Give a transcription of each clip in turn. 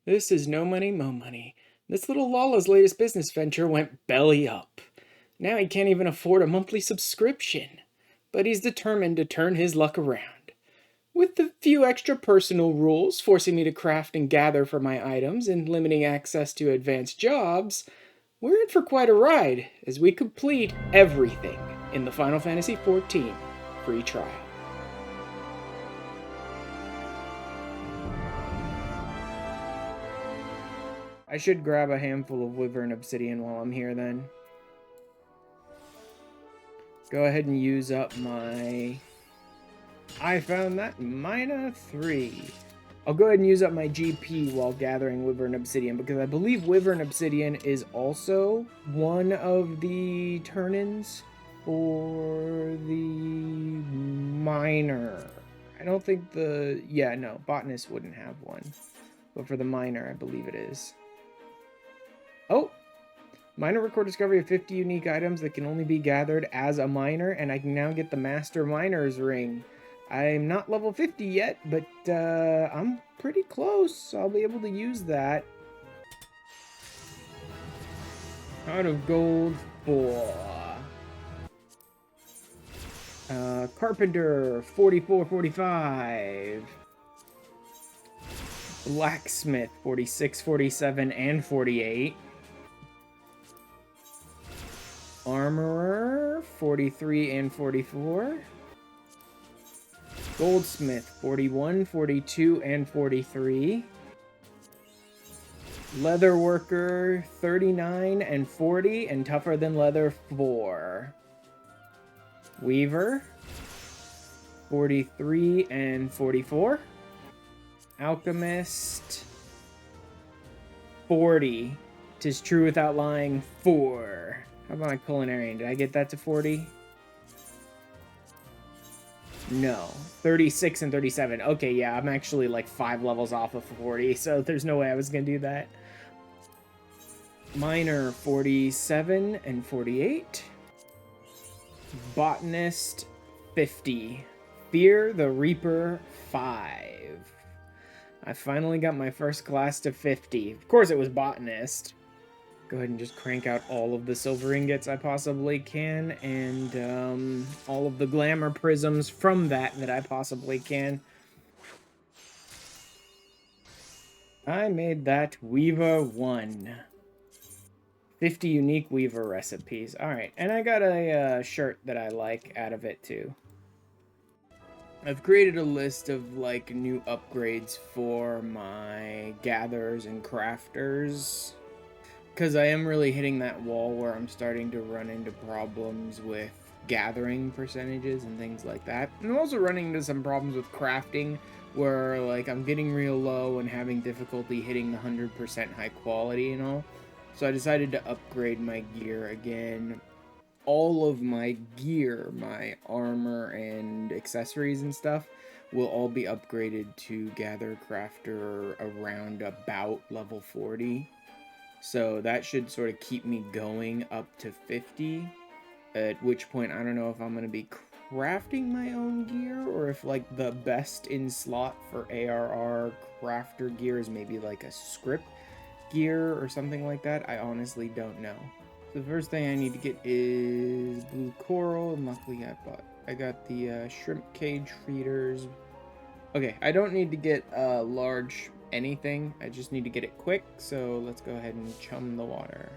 This is no money, mo money. This little Lala's latest business venture went belly up. Now he can't even afford a monthly subscription. But he's determined to turn his luck around. With the few extra personal rules forcing me to craft and gather for my items and limiting access to advanced jobs, we're in for quite a ride as we complete everything in the Final Fantasy XIV free trial. I should grab a handful of Wyvern Obsidian while I'm here then. Go ahead and use up my... I found that Mina 3. I'll go ahead and use up my GP while gathering Wyvern Obsidian, because I believe Wyvern Obsidian is also one of the turn-ins for the miner. I don't think the... Yeah, no, Botanist wouldn't have one. But for the miner, I believe it is. Oh! Miner record discovery of 50 unique items that can only be gathered as a miner, and I can now get the Master Miner's Ring. I'm not level 50 yet, but I'm pretty close. I'll be able to use that. Out of gold 4. Carpenter, 44, 45. Blacksmith, 46, 47, and 48. Armorer, 43 and 44. Goldsmith, 41, 42, and 43. Leatherworker, 39 and 40, and tougher than leather, 4. Weaver, 43 and 44. Alchemist, 40. 'Tis true without lying, 4. How about my culinarian? Did I get that to 40? No. 36 and 37. Okay, yeah, I'm actually like 5 levels off of 40, so there's no way I was gonna do that. Miner, 47 and 48. Botanist, 50. Fear the Reaper, 5. I finally got my first class to 50. Of course it was Botanist. Go ahead and just crank out all of the silver ingots I possibly can, and all of the glamour prisms from that I possibly can. I made that Weaver 1. 50 unique Weaver recipes. Alright, and I got a shirt that I like out of it too. I've created a list of like new upgrades for my gatherers and crafters, because I am really hitting that wall where I'm starting to run into problems with gathering percentages and things like that. And I'm also running into some problems with crafting where like I'm getting real low and having difficulty hitting the 100% high quality and all. So I decided to upgrade my gear again. All of my gear, my armor and accessories and stuff, will all be upgraded to Gather Crafter around about level 40. So that should sort of keep me going up to 50, at which point I don't know if I'm going to be crafting my own gear, or if like the best in slot for ARR crafter gear is maybe like a script gear or something like that. I honestly don't know. The first thing I need to get is blue coral, and luckily I got the shrimp cage feeders. Okay, I don't need to get large anything, I just need to get it quick, so let's go ahead and chum the water.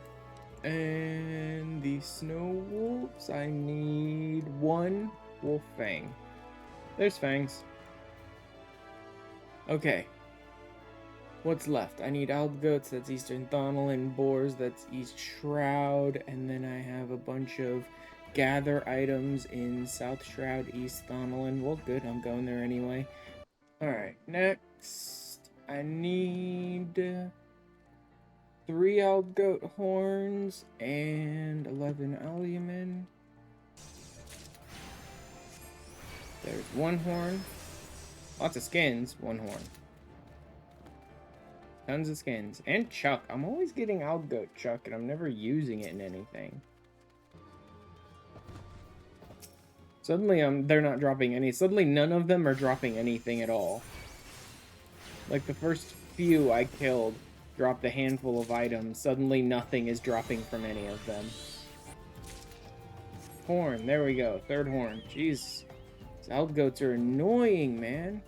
And the snow wolves, I need 1 wolf fang. There's fangs. Okay. What's left? I need Aldgoats, that's Eastern Thonolin, Boars, that's East Shroud, and then I have a bunch of gather items in South Shroud, East Thonolin. Well, good, I'm going there anyway. Alright, next, I need 3 Aldgoat horns and 11 Albumin. There's 1 horn. Lots of skins, 1 horn. Tons of skins. And Chuck. I'm always getting Aldgoat Chuck, and I'm never using it in anything. Suddenly, they're not dropping any. Suddenly, none of them are dropping anything at all. Like, the first few I killed dropped a handful of items. Suddenly nothing is dropping from any of them. Horn, there we go. Third horn. Jeez. These elf goats are annoying, man.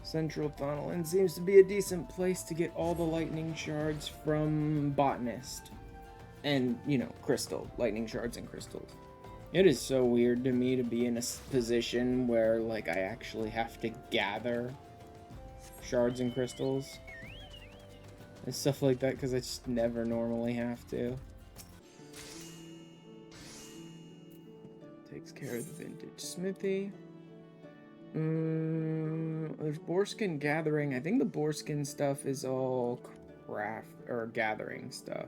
Central Tunnel, and seems to be a decent place to get all the lightning shards from Botanist. And, you know, crystal. Lightning shards and crystals. It is so weird to me to be in a position where, like, I actually have to gather shards and crystals. And stuff like that, because I just never normally have to. Takes care of the vintage smithy. There's boarskin gathering. I think the boarskin stuff is all craft or gathering stuff.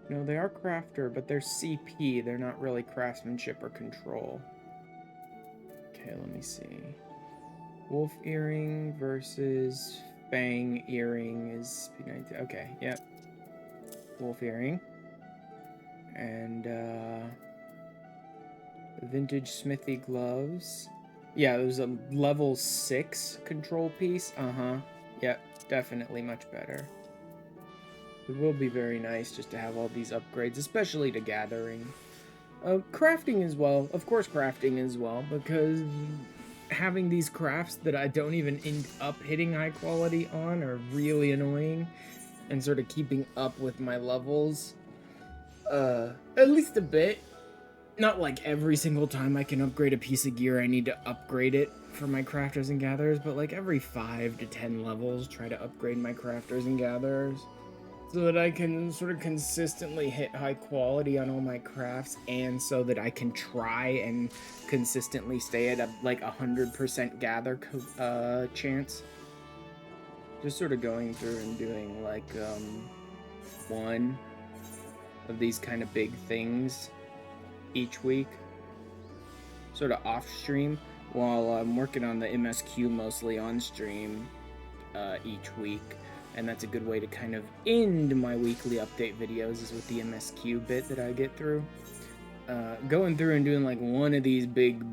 No, they are crafter, but they're CP. They're not really craftsmanship or control. Okay, let me see. Wolf earring versus fang earring is P19. Okay, yep. Wolf earring. And vintage smithy gloves. Yeah, it was a level 6 control piece. Yep, definitely much better. It will be very nice just to have all these upgrades, especially to gathering. Crafting as well. Of course crafting as well, because having these crafts that I don't even end up hitting high quality on are really annoying. And sort of keeping up with my levels. At least a bit. Not like every single time I can upgrade a piece of gear, I need to upgrade it for my crafters and gatherers, but like every 5 to 10 levels, try to upgrade my crafters and gatherers so that I can sort of consistently hit high quality on all my crafts, and so that I can try and consistently stay at a like 100% gather chance. Just sort of going through and doing like one of these kind of big things each week, sort of off stream, while I'm working on the MSQ mostly on stream each week. And that's a good way to kind of end my weekly update videos, is with the MSQ bit that I get through. Going through and doing like one of these big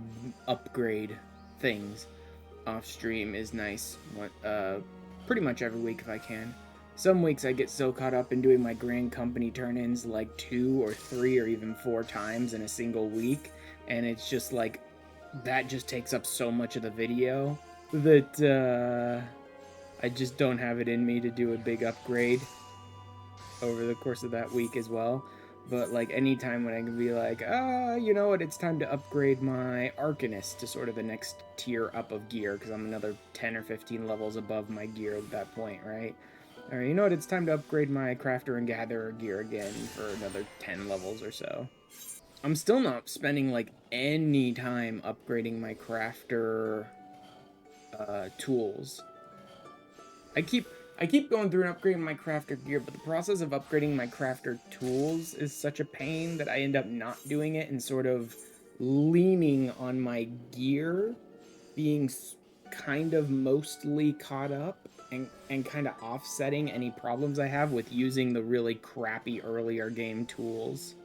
upgrade things off stream is nice. Pretty much every week if I can. Some weeks I get so caught up in doing my grand company turn-ins like 2 or 3 or even 4 times in a single week, and it's just like, that just takes up so much of the video that I just don't have it in me to do a big upgrade over the course of that week as well. But like anytime when I can be like, you know what, it's time to upgrade my Arcanist to sort of the next tier up of gear, because I'm another 10 or 15 levels above my gear at that point, right? Alright, you know what, it's time to upgrade my Crafter and Gatherer gear again for another 10 levels or so. I'm still not spending, like, any time upgrading my Crafter tools. I keep going through and upgrading my Crafter gear, but the process of upgrading my Crafter tools is such a pain that I end up not doing it and sort of leaning on my gear being kind of mostly caught up, and kind of offsetting any problems I have with using the really crappy earlier game tools.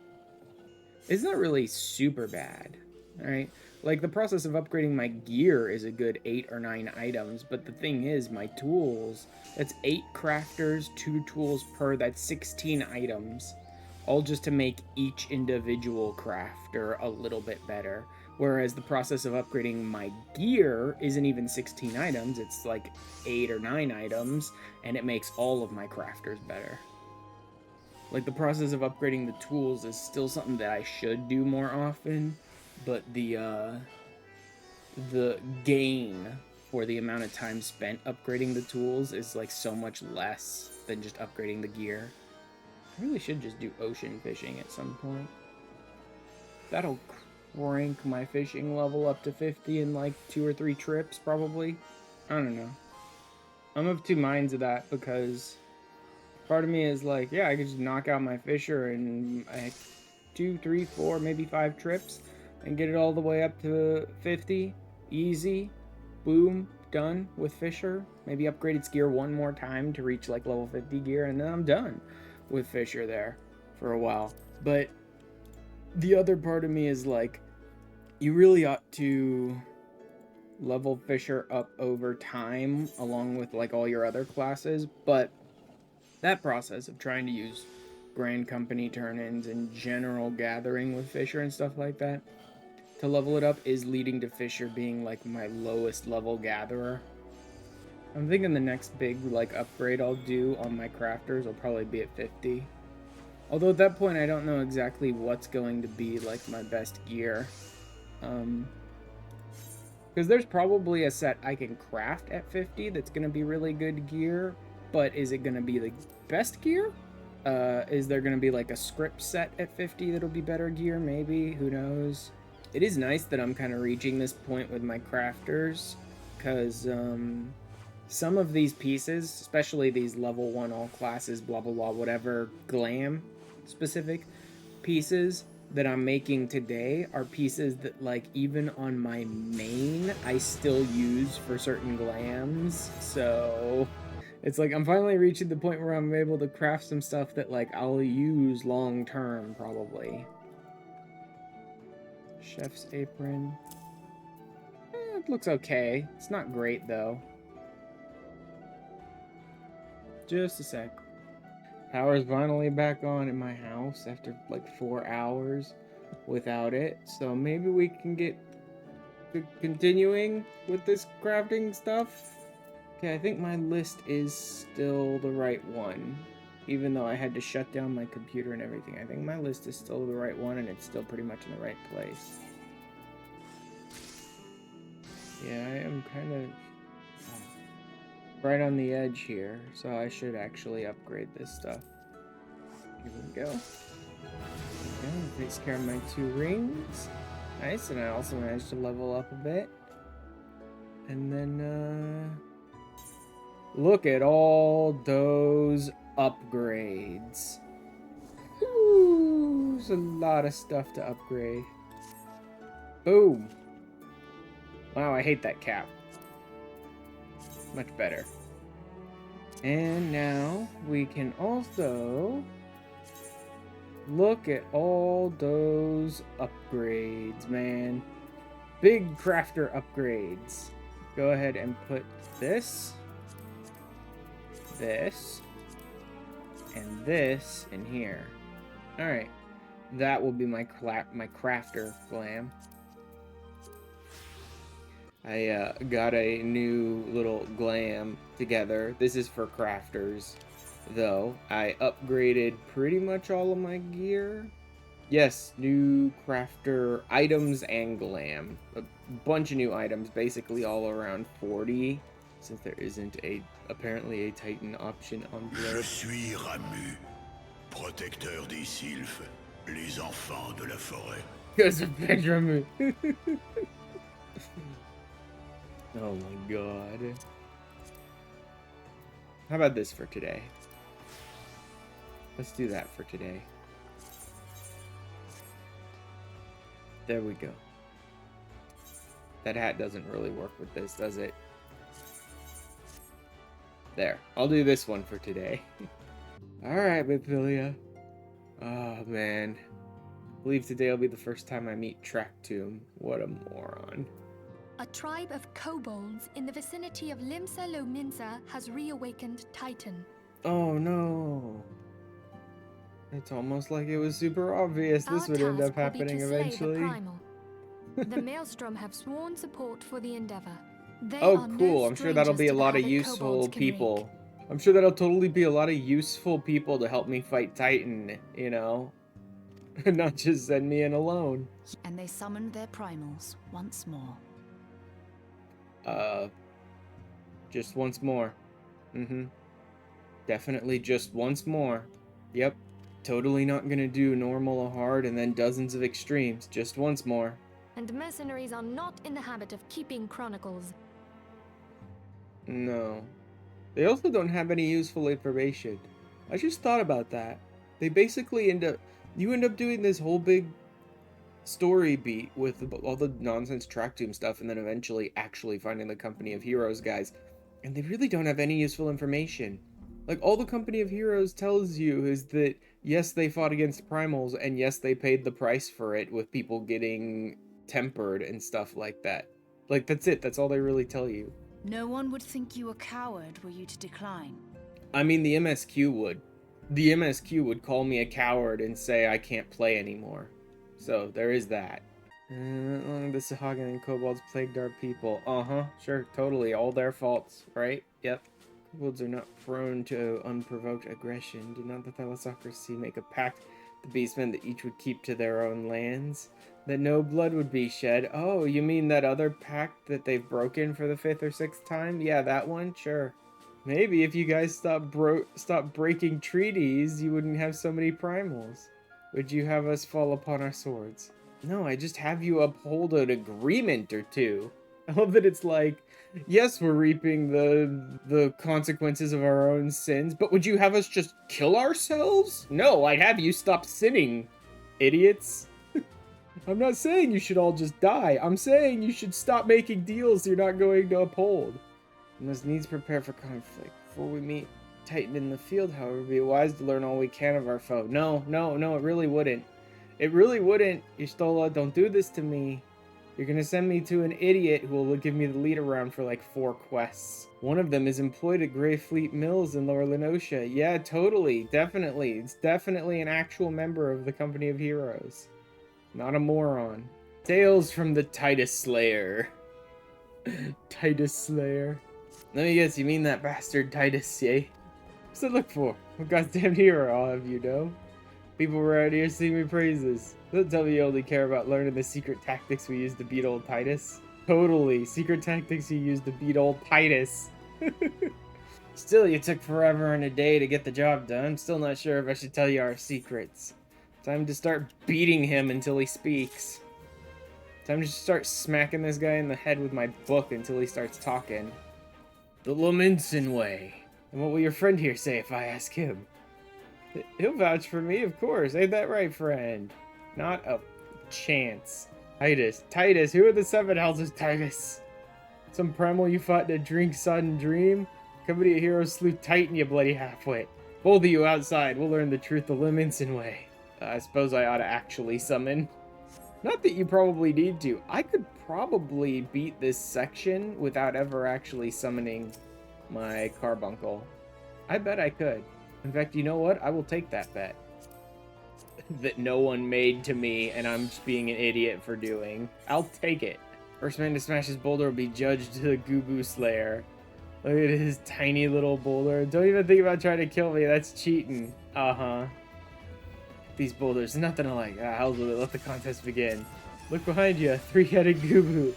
It's not really super bad, alright? Like, the process of upgrading my gear is a good 8 or 9 items, but the thing is, my tools, that's 8 crafters, 2 tools per, that's 16 items. All just to make each individual crafter a little bit better. Whereas the process of upgrading my gear isn't even 16 items, it's like 8 or 9 items, and it makes all of my crafters better. Like, the process of upgrading the tools is still something that I should do more often, but the gain for the amount of time spent upgrading the tools is like so much less than just upgrading the gear. I really should just do ocean fishing at some point. That'll crank my fishing level up to 50 in like 2 or 3 trips, probably. I don't know. I'm of two minds of that, because part of me is like, yeah, I could just knock out my fisher in 2, 3, 4, maybe 5 trips and get it all the way up to 50. Easy. Boom. Done with fisher. Maybe upgrade its gear one more time to reach like level 50 gear, and then I'm done with fisher there for a while. But the other part of me is like, you really ought to level Fisher up over time, along with like all your other classes, but that process of trying to use Grand Company turn-ins and general gathering with Fisher and stuff like that to level it up is leading to Fisher being like my lowest level gatherer. I'm thinking the next big like upgrade I'll do on my crafters will probably be at 50. Although at that point I don't know exactly what's going to be like my best gear. Because there's probably a set I can craft at 50 that's going to be really good gear, but is it going to be the best gear? Is there going to be like a script set at 50 that'll be better gear? Maybe, who knows? It is nice that I'm kind of reaching this point with my crafters, because some of these pieces, especially these level 1 all classes, blah blah blah, whatever, glam specific pieces that I'm making today are pieces that, like, even on my main, I still use for certain glams, so it's like I'm finally reaching the point where I'm able to craft some stuff that, like, I'll use long term, probably. Chef's apron. It looks okay. It's not great, though. Just a sec. Power's finally back on in my house after like 4 hours without it. So maybe we can get continuing with this crafting stuff. Okay, I think my list is still the right one. Even though I had to shut down my computer and everything. I think my list is still the right one and it's still pretty much in the right place. Yeah, I am kind of right on the edge here, so I should actually upgrade this stuff. Here we go. Okay, takes care of my 2 rings. Nice, and I also managed to level up a bit. And then, look at all those upgrades. Ooh, there's a lot of stuff to upgrade. Boom. Wow, I hate that cap. Much better. And now we can also look at all those upgrades, man. Big crafter upgrades. Go ahead and put this, and this in here. Alright. That will be my crafter glam. I got a new little glam together. This is for crafters, though. I upgraded pretty much all of my gear. Yes, new crafter items and glam. A bunch of new items, basically all around 40, since there isn't apparently a Titan option on Blur. Je suis Ramu, protecteur des sylphes, les enfants de la forêt. Because of Benjamin. Oh my god. How about this for today? Let's do that for today. There we go. That hat doesn't really work with this, does it? There. I'll do this one for today. Alright, Biphilia. Oh, man. I believe today will be the first time I meet Tractum. What a moron. A tribe of kobolds in the vicinity of Limsa Lominsa has reawakened Titan. Oh no. It's almost like it was super obvious this would end up happening eventually. The Maelstrom have sworn support for the endeavor. Oh cool, I'm sure that'll be a lot of useful people. I'm sure that'll totally be a lot of useful people to help me fight Titan, you know? Not just send me in alone. And they summoned their primals once more. Just once more. Definitely just once more. Yep. Totally not gonna do normal or hard and then dozens of extremes. Just once more. And mercenaries are not in the habit of keeping chronicles. No. They also don't have any useful information. I just thought about that. They basically you end up doing this whole big story beat with all the nonsense Tractum stuff and then eventually actually finding the Company of Heroes guys. And they really don't have any useful information. Like, all the Company of Heroes tells you is that, yes, they fought against primals, and yes, they paid the price for it with people getting tempered and stuff like that. Like, that's it. That's all they really tell you. No one would think you a coward were you to decline. I mean, the MSQ would. The MSQ would call me a coward and say I can't play anymore. So, there is that. The Sahagin and Kobolds plagued our people. Uh-huh, sure, totally. All their faults, right? Yep. Kobolds are not prone to unprovoked aggression. Did not the Thalassocracy make a pact with the beastmen that each would keep to their own lands? That no blood would be shed? Oh, you mean that other pact that they've broken for the 5th or 6th time? Yeah, that one? Sure. Maybe if you guys stop breaking treaties, you wouldn't have so many primals. Would you have us fall upon our swords? No, I just have you uphold an agreement or two. I love that it's like, yes, we're reaping the consequences of our own sins, but would you have us just kill ourselves? No, I'd have you stop sinning, idiots. I'm not saying you should all just die. I'm saying you should stop making deals you're not going to uphold. We must needs prepare for conflict. Before we meet Titan in the field, however, it'd be wise to learn all we can of our foe. No, it really wouldn't. It really wouldn't. Y'shtola, don't do this to me. You're gonna send me to an idiot who will give me the lead around for like 4 quests. One of them is employed at Grey Fleet Mills in Lower Lenosha. Yeah, totally. Definitely. It's definitely an actual member of the Company of Heroes. Not a moron. Tales from the Titus Slayer. Titus Slayer. Let me guess, you mean that bastard Titus, eh? What's to look for? What goddamn hero, I'll have you know. People around here sing me praises. Don't tell me you only care about learning the secret tactics we use to beat old Titus. Totally, secret tactics you use to beat old Titus. Still, you took forever and a day to get the job done. Still not sure if I should tell you our secrets. Time to start beating him until he speaks. Time to start smacking this guy in the head with my book until he starts talking. The Lominson way. And what will your friend here say if I ask him? He'll vouch for me, of course. Ain't that right, friend? Not a chance. Titus, who are the 7 houses, Titus? Some primal you fought in a drink-sodden dream? Company of Heroes slew Titan, you bloody halfwit. Both of you outside, we'll learn the truth the Lominson way. I suppose I ought to actually summon. Not that you probably need to. I could probably beat this section without ever actually summoning my carbuncle. I bet I could. In fact, you know what? I will take that bet. That no one made to me and I'm just being an idiot for doing. I'll take it. First man to smash his boulder will be judged to the Gubu Slayer. Look at his tiny little boulder. Don't even think about trying to kill me. That's cheating. Uh-huh. These boulders, nothing alike. How's with it? Let the contest begin. Look behind you, 3-headed Gubu.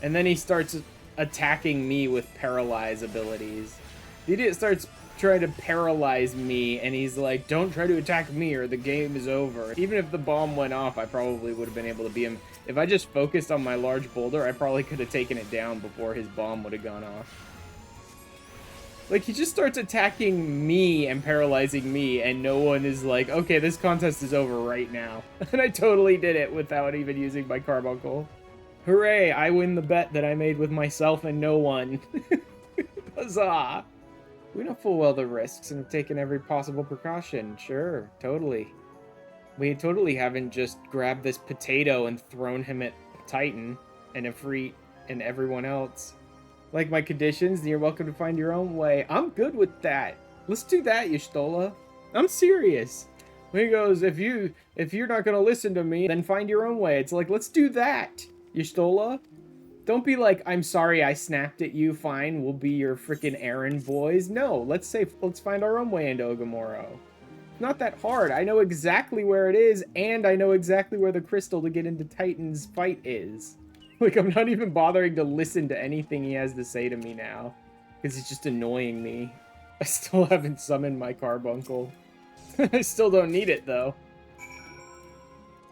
And then he starts attacking me with paralyze abilities. The idiot starts trying to paralyze me, and he's like, don't try to attack me or the game is over. Even if the bomb went off, I probably would have been able to beat him. If I just focused on my large boulder, I probably could have taken it down before his bomb would have gone off. Like, he just starts attacking me and paralyzing me, and no one is like, okay, this contest is over right now. And I totally did it without even using my carbuncle. Hooray, I win the bet that I made with myself and no one. Huzzah! We know full well the risks and have taken every possible precaution. Sure, totally. We totally haven't just grabbed this potato and thrown him at Titan and Ifrit and everyone else. Like my conditions, you're welcome to find your own way. I'm good with that. Let's do that, Y'shtola. I'm serious. When he goes, if you're not gonna listen to me, then find your own way. It's like, let's do that, Y'shtola. Don't be like, I'm sorry I snapped at you, fine, we'll be your freaking errand boys. No, let's find our own way into Ogamoro. Not that hard. I know exactly where it is, and I know exactly where the crystal to get into Titan's fight is. Like, I'm not even bothering to listen to anything he has to say to me now. Because he's just annoying me. I still haven't summoned my carbuncle. I still don't need it, though.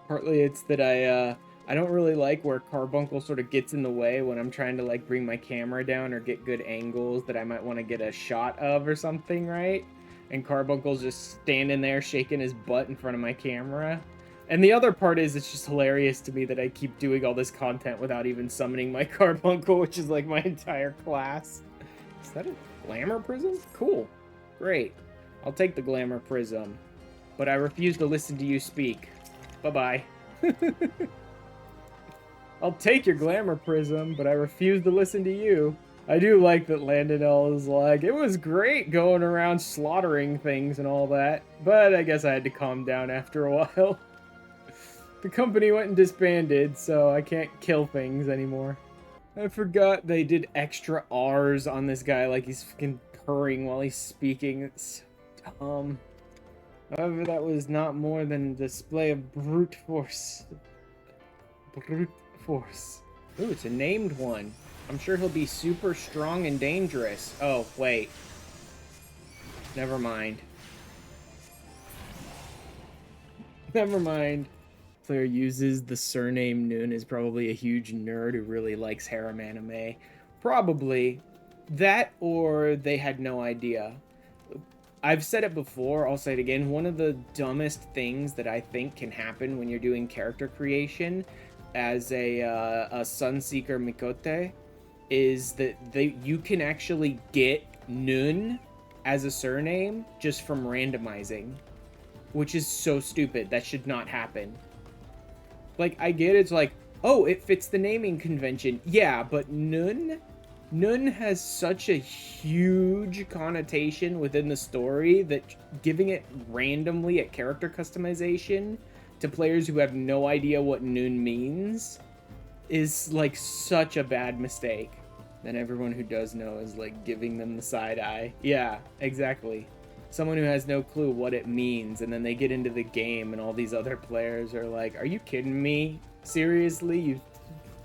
Partly it's that I don't really like where carbuncle sort of gets in the way when I'm trying to, like, bring my camera down or get good angles that I might want to get a shot of or something, right? And carbuncle's just standing there shaking his butt in front of my camera. And the other part is, it's just hilarious to me that I keep doing all this content without even summoning my carbuncle, which is like my entire class. Is that a glamour prism? Cool. Great. I'll take the glamour prism. But I refuse to listen to you speak. Bye-bye. I'll take your glamour prism, but I refuse to listen to you. I do like that Landonell is like, it was great going around slaughtering things and all that, but I guess I had to calm down after a while. The company went and disbanded, so I can't kill things anymore. I forgot they did extra R's on this guy, like he's fucking purring while he's speaking. It's so dumb. However, that was not more than a display of brute force. Brute force. Ooh, it's a named one. I'm sure he'll be super strong and dangerous. Oh, wait. Never mind. Never mind. Player uses the surname Noon is probably a huge nerd who really likes harem anime. Probably. That or they had no idea. I've said it before, I'll say it again. One of the dumbest things that I think can happen when you're doing character creation as a Sunseeker Mikote is that you can actually get Nun as a surname just from randomizing, which is so stupid. That should not happen. Like, I get it's like, oh, it fits the naming convention. Yeah, but Nun has such a huge connotation within the story that giving it randomly at character customization to players who have no idea what Nun means is like such a bad mistake. Then everyone who does know is like giving them the side eye. Yeah, exactly. Someone who has no clue what it means, and then they get into the game and all these other players are like, are you kidding me? Seriously?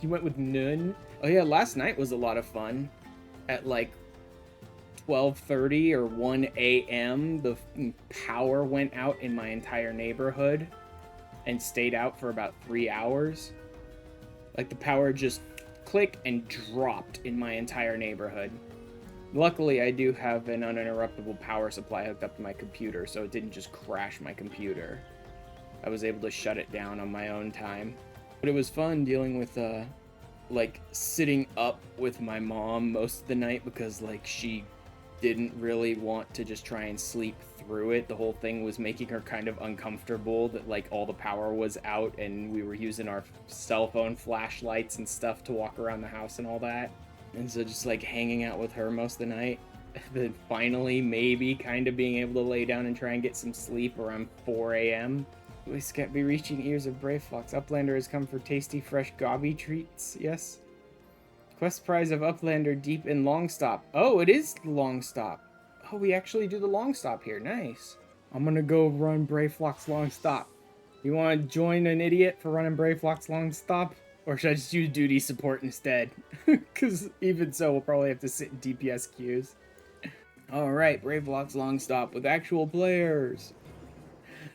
You went with Nun? Oh yeah, last night was a lot of fun. At like 12:30 or 1 a.m., the power went out in my entire neighborhood and stayed out for about 3 hours. Like the power just clicked and dropped in my entire neighborhood. Luckily, I do have an uninterruptible power supply hooked up to my computer, so it didn't just crash my computer. I was able to shut it down on my own time. But it was fun dealing with, like, sitting up with my mom most of the night because, like, she didn't really want to just try and sleep through it. The whole thing was making her kind of uncomfortable that, like, all the power was out and we were using our cell phone flashlights and stuff to walk around the house and all that. And so just like hanging out with her most of the night, then finally maybe kind of being able to lay down and try and get some sleep around 4 a.m. We can't be reaching ears of Brave Fox. Uplander has come for tasty, fresh gobby treats. Yes. Quest prize of Uplander deep in Long Stop. Oh, it is Long Stop. Oh, we actually do the Long Stop here. Nice. I'm gonna go run Brave Fox Long Stop. You want to join an idiot for running Brave Fox Long Stop? Or should I just use duty support instead? Because even so, we'll probably have to sit in DPS queues. Alright, Brave Fox Long Stop with actual players.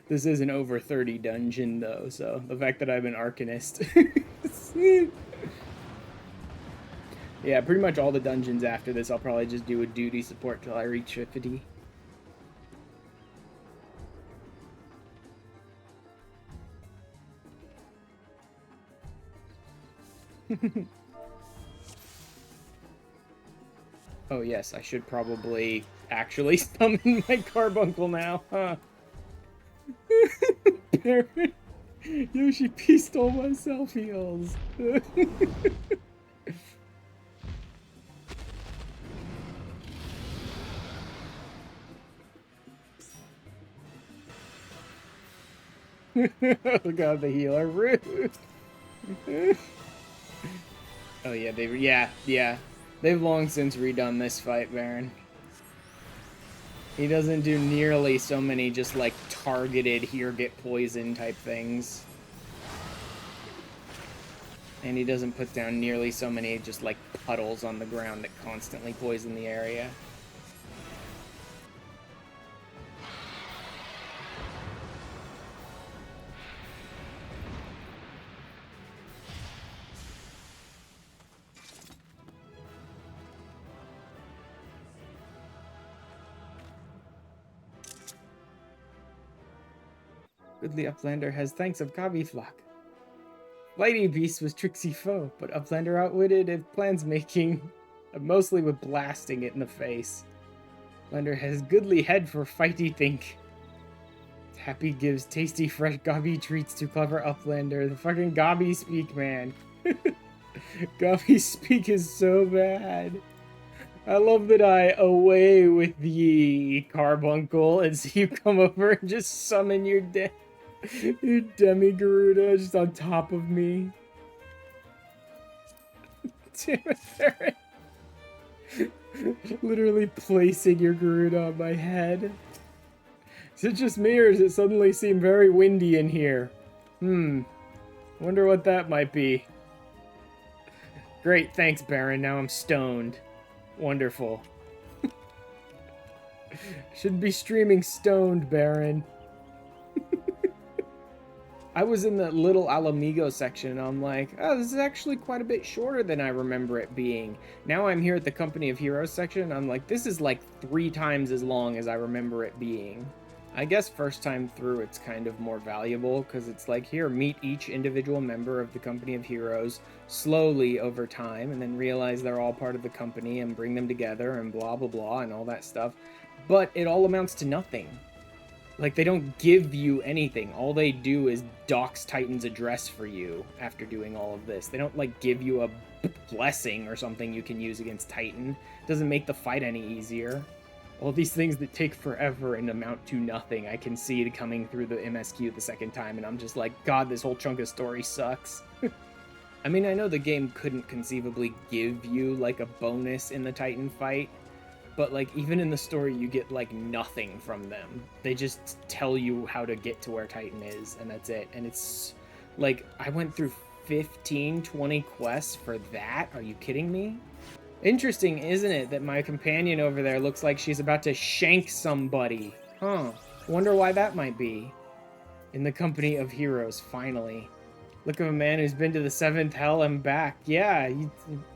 This is an over 30 dungeon, though, so the fact that I'm an Arcanist. Yeah, pretty much all the dungeons after this, I'll probably just do a duty support till I reach 50. Oh yes, I should probably actually summon my carbuncle now, huh? Baron, Yoshi P stole my self heals. Oh god, the healer, rude. Oh yeah, yeah. They've long since redone this fight, Baron. He doesn't do nearly so many just like targeted here get poison type things. And he doesn't put down nearly so many just like puddles on the ground that constantly poison the area. Ridley Uplander has thanks of Gabi Flock. Flighty Beast was tricksy foe, but Uplander outwitted it plans making, mostly with blasting it in the face. Uplander has goodly head for fighty think. Happy gives tasty fresh Gabi treats to clever Uplander. The fucking Gabi speak, man. Coffee speak is so bad. I love that I away with the carbuncle and see you come over and just summon your Demi Garuda just on top of me. Damn it, Barret. Literally placing your Garuda on my head. Is it just me, or does it suddenly seem very windy in here? Wonder what that might be. Great, thanks, Baron. Now I'm stoned. Wonderful. Should be streaming stoned, Baron. I was in the little Alamigo section, and I'm like, oh, this is actually quite a bit shorter than I remember it being. Now I'm here at the Company of Heroes section, and I'm like, this is like 3 times as long as I remember it being. I guess first time through it's kind of more valuable, because it's like, here, meet each individual member of the Company of Heroes slowly over time, and then realize they're all part of the company, and bring them together, and blah, blah, blah, and all that stuff. But it all amounts to nothing. Like, they don't give you anything. All they do is dox Titan's address for you after doing all of this. They don't, like, give you a blessing or something you can use against Titan. It doesn't make the fight any easier. All these things that take forever and amount to nothing, I can see it coming through the MSQ the second time, and I'm just like, God, this whole chunk of story sucks. I mean, I know the game couldn't conceivably give you, like, a bonus in the Titan fight, but, like, even in the story, you get, like, nothing from them. They just tell you how to get to where Titan is, and that's it. And it's, like, I went through 15, 20 quests for that? Are you kidding me? Interesting, isn't it, that my companion over there looks like she's about to shank somebody? Huh. Wonder why that might be. In the Company of Heroes, finally. Look at a man who's been to the 7th hell and back. Yeah,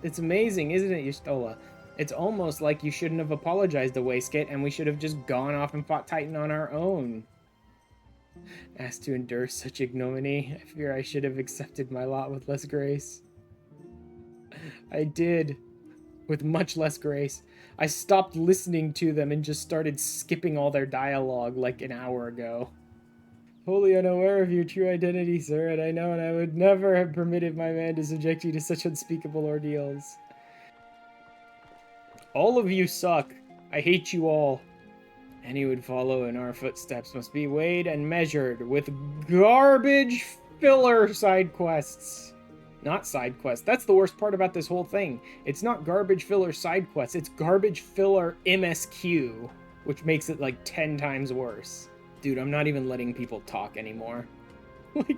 it's amazing, isn't it, Yustola? It's almost like you shouldn't have apologized to Waistgate, and we should have just gone off and fought Titan on our own. Asked to endure such ignominy, I fear I should have accepted my lot with less grace. I did, with much less grace. I stopped listening to them and just started skipping all their dialogue like an hour ago. Wholly unaware of your true identity, sir, and I know I would never have permitted my man to subject you to such unspeakable ordeals. All of you suck. I hate you all. Any who would follow in our footsteps must be weighed and measured with garbage filler side quests. Not side quests. That's the worst part about this whole thing. It's not garbage filler side quests. It's garbage filler MSQ, which makes it like 10 times worse. Dude, I'm not even letting people talk anymore. Like,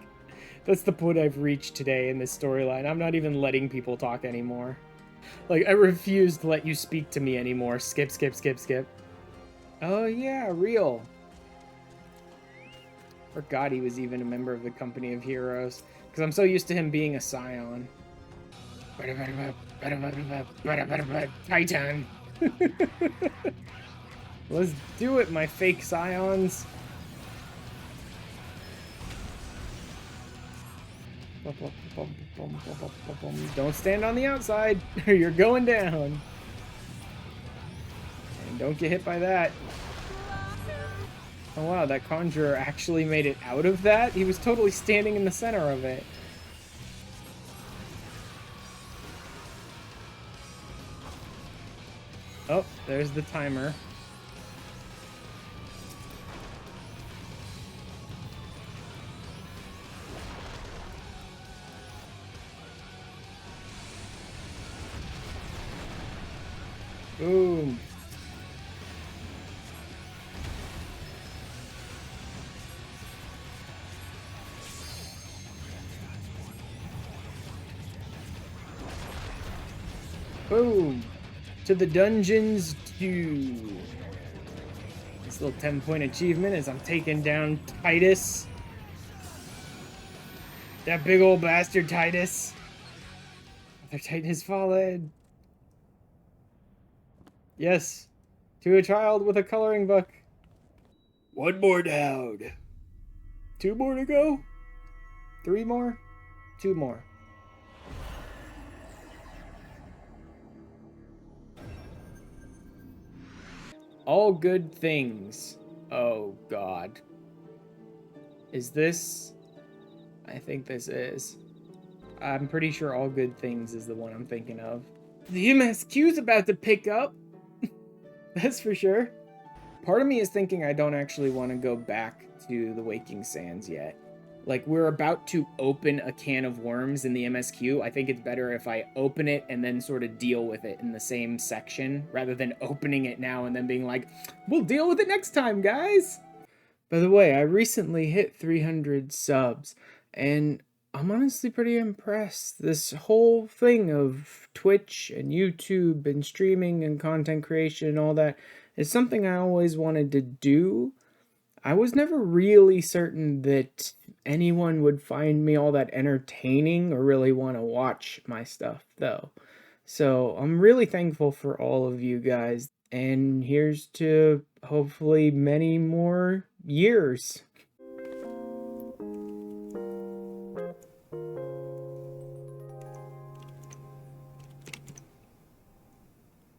that's the point I've reached today in this storyline. I'm not even letting people talk anymore. Like, I refuse to let you speak to me anymore. Skip, skip, skip, skip. Oh, yeah, real. Forgot he was even a member of the Company of Heroes. Because I'm so used to him being a scion. Titan. Let's do it, my fake scions. Don't stand on the outside, or you're going down. And don't get hit by that. Oh wow, that conjurer actually made it out of that? He was totally standing in the center of it. Oh, there's the timer. Boom. Boom. To the dungeons too. This little 10-point achievement is I'm taking down Titus. That big old bastard Titus. Their Titan has fallen. Yes. To a child with a coloring book. 1 more down. 2 more to go? 3 more? 2 more. All good things. Oh, God. Is this? I think this is. I'm pretty sure All Good Things is the one I'm thinking of. The MSQ's about to pick up. That's for sure. Part of me is thinking I don't actually want to go back to the Waking Sands yet. Like, we're about to open a can of worms in the MSQ. I think it's better if I open it and then sort of deal with it in the same section, rather than opening it now and then being like, we'll deal with it next time, guys! By the way, I recently hit 300 subs, and I'm honestly pretty impressed. This whole thing of Twitch and YouTube and streaming and content creation and all that is something I always wanted to do. I was never really certain that anyone would find me all that entertaining or really want to watch my stuff, though. So I'm really thankful for all of you guys, and here's to hopefully many more years.